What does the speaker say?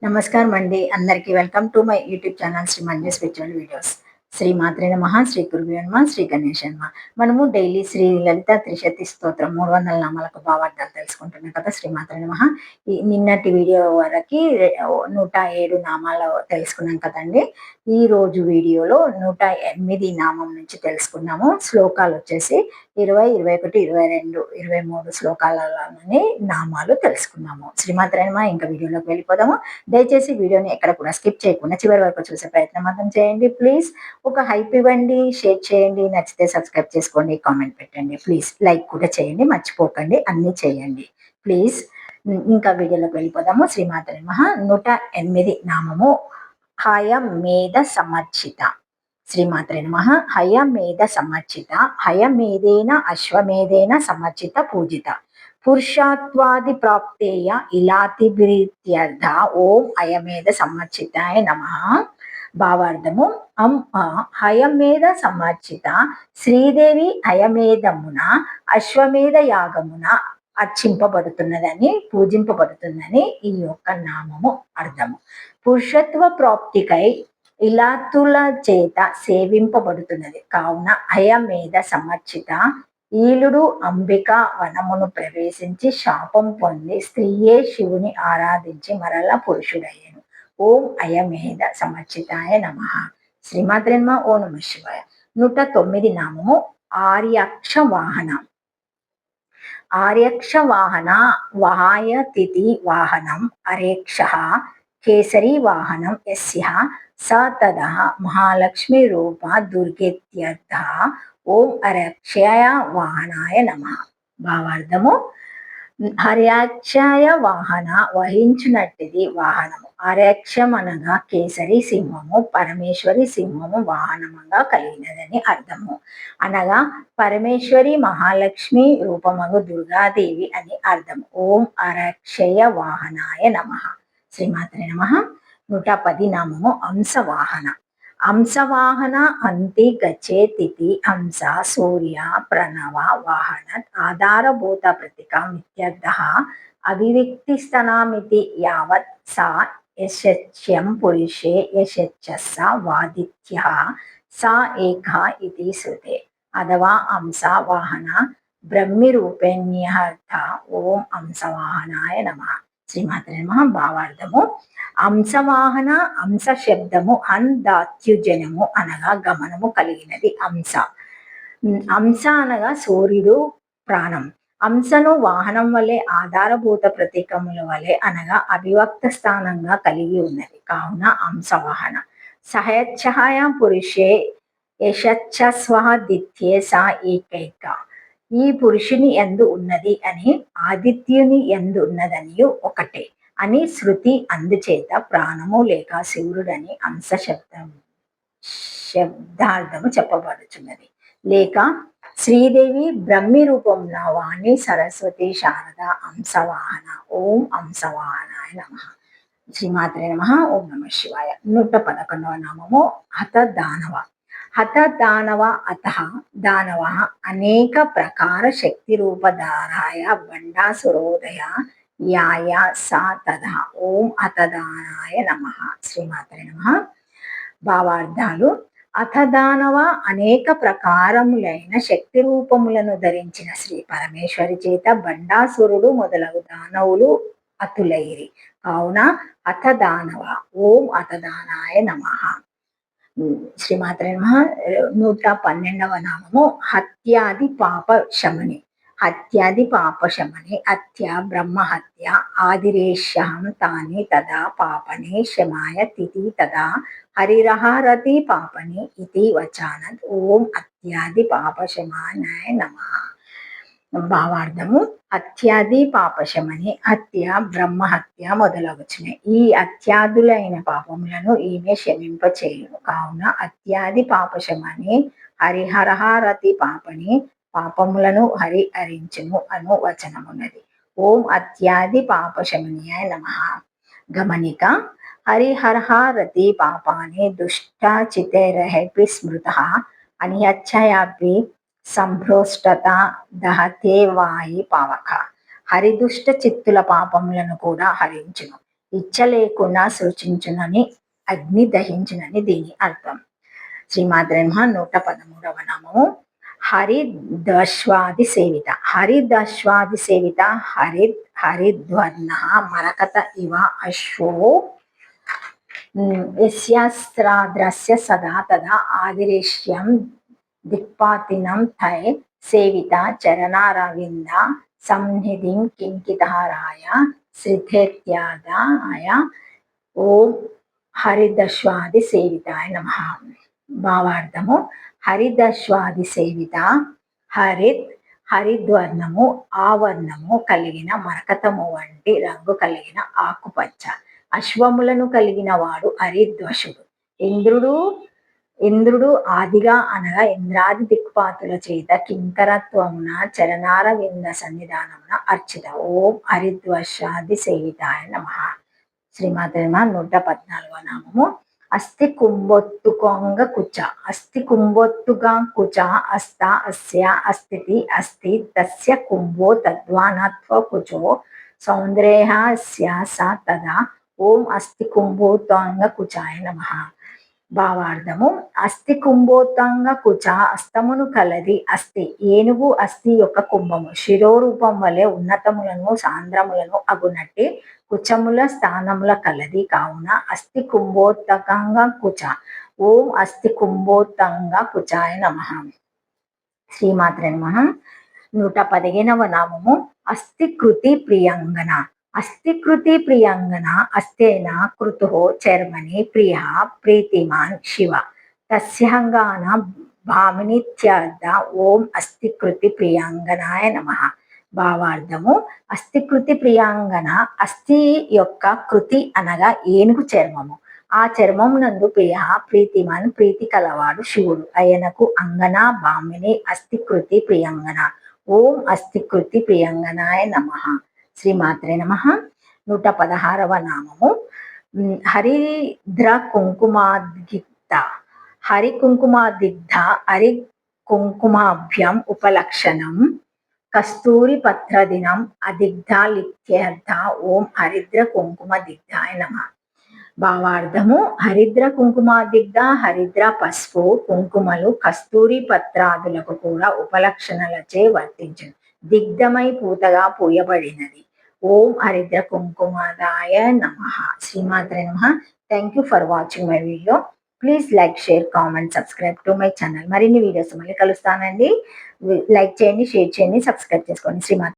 నమస్కారం అండి. అందరికీ welcome to my YouTube channel Shri Manju spiritual videos. Shri మాత్రే నమః, శ్రీ గురుభ్యో నమః, శ్రీ గణేశాయ నమః. మనము డైలీ శ్రీ లలిత త్రిశతి స్తోత్రం 300 నామాలకు భావార్థాలు తెలుసుకుంటున్నాం కదా. శ్రీ మాత్రే నమః. నిన్నటి వీడియో వరకి 107 నామాలు తెలుసుకున్నాం కదండి. ఈ రోజు వీడియోలో 108 నామం నుంచి తెలుసుకున్నాము. శ్లోకాలు వచ్చేసి 20, 21, 22, 23 శ్లోకాలలోని నామాలు తెలుసుకున్నాము. శ్రీమాత్రే నమః. ఇంకా వీడియోలోకి వెళ్ళిపోదాము. దయచేసి వీడియోని ఎక్కడ కూడా స్కిప్ చేయకుండా చివరి వరకు చూసే ప్రయత్నం మాత్రం చేయండి ప్లీజ్. ఒక హైప్ ఇవ్వండి, షేర్ చేయండి, నచ్చితే సబ్స్క్రైబ్ చేసుకోండి, కామెంట్ పెట్టండి ప్లీజ్. లైక్ కూడా చేయండి, మర్చిపోకండి, అన్నీ చేయండి ప్లీజ్. ఇంకా వీడియోలోకి వెళ్ళిపోదాము. శ్రీమాత్రే నమః. 108 నామము హయమేధ సమర్చిత. శ్రీమాత్రే నమః. హయమేధ సమర్చిత, హయమేధేన అశ్వమేధేన సమర్చిత పూజిత, పురుషాత్వాది ప్రాప్తేయ ఇలాతిభిరిత్యర్థ. ఓం అయమేధ సమర్చితాయ నమః. భావార్థము హయమేధ సమర్చిత శ్రీదేవి హయమేధమున అశ్వమేధ యాగమున అర్చింపబడుతున్నదని, పూజింపబడుతుందని ఈ యొక్క నామము అర్థము. పురుషత్వ ప్రాప్తికై ఇలాతుల చేత సేవింపబడుతున్నది కావున అయమేధ సమర్చిత. ఈలుడు అంబిక వనమును ప్రవేశించి శాపం పొంది స్త్రీయే శివుని ఆరాధించి మరల పురుషుడయ్యను. ఓం అయమేధ సమర్చితాయ నమః. శ్రీమాత్రే నమః. ఓం నమః శివాయ. 109 నామము ఆర్యక్ష వాహన. ఆర్యక్ష వాహన వహాయ తిథి వాహనం అరేక్ష కేసరి వాహనం యస్య స తదః మహాలక్ష్మి రూప దుర్గేత్యర్థ. ఓం అరక్షయ వాహనాయ నమః. భావార్థము హర్యాక్షయ వాహన వహించినట్టిది వాహనము. అరక్షం అనగా కేసరి సింహము, పరమేశ్వరి సింహము వాహనముగా కలిగినదని అర్థము. అనగా పరమేశ్వరి మహాలక్ష్మి రూపమగు దుర్గాదేవి అని అర్థము. ఓం అరక్షయ వాహనాయ నమః. శ్రీమాత్రే నమః. 110 నామము హంసవాహన. హంసవాహన అంతి గచ్చేతిథి హంస సూర్య ప్రణవ వాహన ఆధారభూత ప్రతికామిత్యర్థః. అవివ్యక్తి స్థనామితి యావత్ సా యశస్యం పురుషే యశచ్చ వాదిత్యః సా ఏక ఇతి శృతే. అథవా హంస వాహన బ్రహ్మి రూపేణ్యర్థ. ఓం హంసవాహనాయ నమః. శ్రీమాత్రే నమః. భావార్థము హంసవాహన హంస శబ్దము హందాత్యుజనము అనగా గమనము కలిగినది. హంస హంస అనగా సూర్యుడు ప్రాణం. హంసను వాహనం వలె ఆధారభూత ప్రతీకముల వలె అనగా అవివక్త స్థానంగా కలిగి ఉన్నది కావున హంసవాహన. సహయచ్ఛాయ పురుషే యశచ్చస్వాదిత్యే సా ఏకైక. ఈ పురుషుని యందు ఉన్నది అని ఆదిత్యుని యందు ఉన్నదనియు ఒకటే అని శృతి. అందుచేత ప్రాణము లేక శివుడని హంస శబ్దార్థము చెప్పబడుచున్నది. లేక శ్రీదేవి బ్రహ్మి రూపంలో వాణి సరస్వతి శారద హంసవాహన. ఓం హంసవాహనాయ నమః. శ్రీమాత్రే నమః. ఓం నమః శివాయ. 111 నామము హత దానవ. హత దానవ అతః దానవ అనేక ప్రకార శక్తి రూపధారాయ బండాసురోదయ యాయ సా తదా. ఓం హతదానాయ నమః. శ్రీమాత్రే నమః. భావార్థాలు అథదానవ అనేక ప్రకారములైన శక్తి రూపములను ధరించిన శ్రీ పరమేశ్వరి చేత బండాసురుడు మొదలగు దానవులు అతులైరి కావున అథదానవ. ఓం అథదానాయ నమః. శ్రీమాత్రే నమః. 112వ నామము హత్యాది పాప శమని. హత్యాది పాప శమని హత్య బ్రహ్మహత్య ఆదిరేష్యం తాని తదా పాపని శమాయ తిథి తదా హరిరహారతి పాపని ఇతి వచానత్. ఓం హత్యాది పాప శమానాయ నమః. భావార్థము అత్యాది పాపశమని హత్య బ్రహ్మహత్య మొదలగుచున్నాయి. ఈ అత్యాదులైన పాపములను ఈమె క్షమింపచేయును కావున అత్యాది పాపశమని హరిహరహారతి పాపని పాపములను హరి హరించును అను వచనమున్నది. ఓం అత్యాది పాపశమనియాయ నమః. గమనిక హరిహరహారతి పాపాని దుష్టచితైరహపి స్మృతః అనియచ్చయాపి సంభ్రోష్టత దహతే వాయి పావక. హరిదుష్ట చిత్తుల పాపములను కూడా హరించును. ఇచ్చ లేకుండా సృష్టించునని అగ్ని దహించునని దీని అర్థం. శ్రీమాత్రే నమః. 113వ నామము హరిదశ్వాది సేవిత. హరిదశ్వాది సేవిత హరిద్వర్ణ మరకత ఇవ అశ్వో యస్యాస్త్రాద్రస్య సదా తదా ఆదిరేష్యం దిక్పాతినం తై సేవిత చరణారవింద సంనిధిం కింకితారాయ శ్రితేత్యాదాయ ఓం హరిదశ్వాది సేవితాయ నమః. భావార్థము హరిదశ్వాది సేవిత హరిద్వర్ణము ఆవర్ణము కలిగిన మరకతము వంటి రంగు కలిగిన ఆకుపచ్చ. అశ్వములను కలిగిన వాడు హరిద్వషుడు. ఇంద్రుడు ఆదిగా అనగా ఇంద్రాది దిక్పాతుల చేత కింకరత్వమున చరణార వింద సన్నిధానమున అర్చిత. ఓం హరిద్వషాది సేవితాయ నమః. శ్రీమాత్రే నమః. 114వ నామము అస్థి కుంభొత్తుకొంగ కుచ. అస్థి కుంభొత్తుగా కుచ అస్త అస్య అస్థితి అస్థి తస్య కుంభో తద్వానత్వ కుచో సౌందర్య అస్య స తదా ఓం అస్థి కుంభోత్తంగ కుచాయ నమః. భావార్థము అస్థి కుంభోత్తంగ కుచ అస్తమును కలది అస్థి. ఏనుగు అస్థి యొక్క కుంభము శిరోరూపం వలె ఉన్నతములను సాంద్రములను అగునట్టి కుచముల స్థానముల కలది కావున అస్థి కుంభోత్తకంగ కుచ. ఓం అస్థి కుంభోత్తంగ కుచాయ నమః. శ్రీమాత్రే నమః. 115వ నామము అస్థి కృతి ప్రియంగన. అస్థి కృతి ప్రియంగన అస్థేన కృతు చర్మని ప్రియ ప్రీతిమాన్ శివ తస్యంగాన భామినిత్యర్థ. ఓం అస్థి కృతి ప్రియాంగనాయ నమః. భావార్థము అస్థికృతి ప్రియాంగన అస్థి యొక్క కృతి అనగా ఏనుగు చర్మము. ఆ చర్మము నందు ప్రియ ప్రీతిమాన్ ప్రీతి కలవాడు శివుడు. ఆయనకు అంగన భామిని అస్థికృతి ప్రియంగన. ఓం అస్థికృతి ప్రియంగనాయ నమః. శ్రీమాత్రే నమః. 116వ నామము హరిద్ర కుంకుమాదిగ్ధ. హరి కుంకుమాదిగ్ధ హరి కుంకుమాభ్యం ఉపలక్షణం కస్తూరి పత్ర దినం అదిగ్ధాలిత్యర్థ. ఓం హరిద్ర కుంకుమ దిగ్ధాయ నమః. భావార్థము హరిద్ర కుంకుమాదిగ్ధ హరిద్ర పసుపు కుంకుమలు కస్తూరి పత్రాదులకు కూడా ఉపలక్షణలచే వర్తించును. దిగ్ధమై పూతగా పూయబడినది. ఓం హరిద్ర కుంకుమాదాయ నమః. శ్రీమాత్రే నమః. Thank you for watching my video. Please like share comment subscribe to my channel. మరిన్ని వీడియోస్ మళ్ళీ కలుస్తానండి. లైక్ చేయండి, షేర్ చేయండి, సబ్స్క్రైబ్ చేసుకోండి. శ్రీమాత్రే